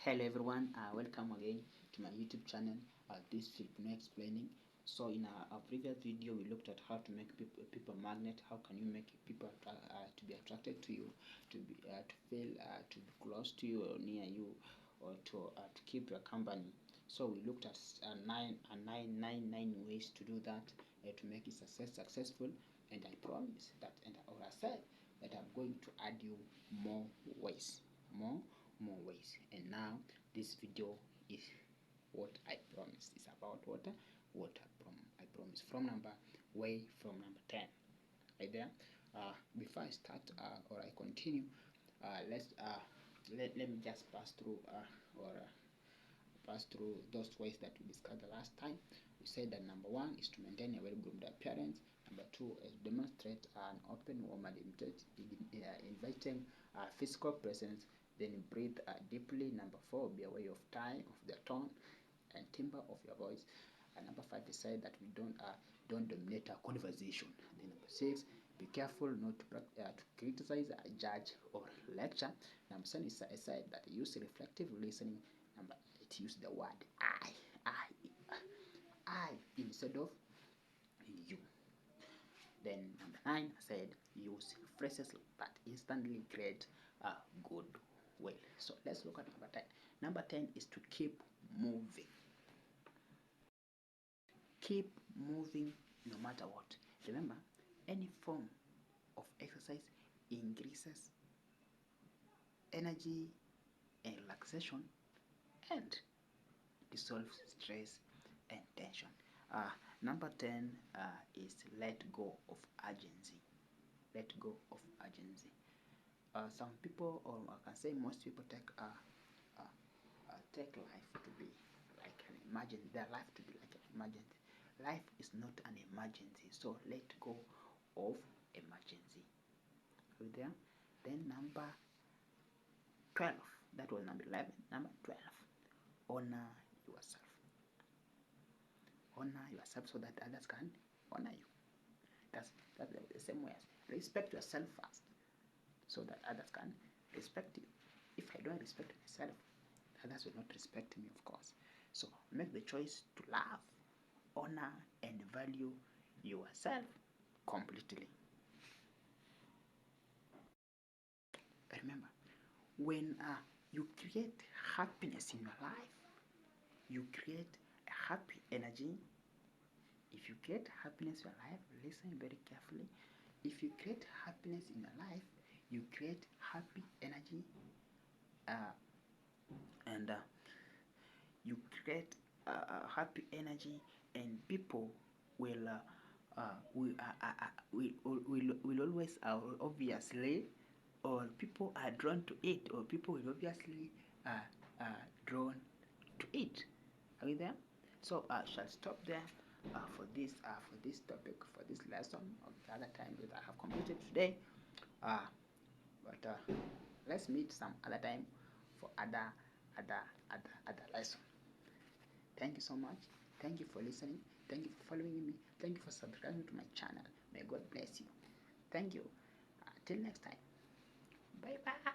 Hello everyone, welcome again to my YouTube channel. This is Filipino Explaining. So in our previous video, we looked at how to make people magnet. How can you make people to be attracted to you, to feel to be close to you or near you, or to keep your company. So we looked at nine ways to do that, to make it successful. And I promise that, or I said that I'm going to add you more ways, more ways. And now this video is what I promised. It's about what I promised from number 10. Right there. Before I start or I continue, let me just pass through those ways that we discussed the last time. We said that number 1 is to maintain a well groomed appearance. Number 2 is demonstrate an open, warm, and inviting physical presence. Then breathe deeply. Number 4, be aware of time, of the tone and timbre of your voice. And number 5 is said that we don't dominate a conversation. Then number 6, be careful not to criticize, judge, or lecture. Number 7 is said that use reflective listening. Number 8, use the word I instead of you. Then number 9 said use phrases that instantly create a good will. So let's look at number 10. Number 10 is to keep moving. Keep moving no matter what. Remember, any form of exercise increases energy and relaxation and dissolves stress and tension. Number 10 is let go of urgency. Let go of urgency. Some people, or I can say most people, take life to be like an emergency. Their life to be like an emergency. Life is not an emergency, so let go of emergency. Are you there? Then number 12. That was number 11. Number 12. Honor yourself. Honor yourself so that others can honor you. That's the same way as respect yourself first, so that others can respect you. If I don't respect myself, others will not respect me, of course. So make the choice to love, honor, and value yourself completely. Remember, when you create happiness in your life, you create a happy energy. If you create happiness in your life, listen very carefully. If you create happiness in your life, you create happy energy, and you create happy energy, and people will always obviously, or people are drawn to it, or people will obviously drawn to it. Are you there? So I shall stop there for this topic, for this lesson of the other time that I have completed today. But let's meet some other time for other lesson. Thank you so much. Thank you for listening. Thank you for following me. Thank you for subscribing to my channel. May God bless you. Thank you. Till next time. Bye bye.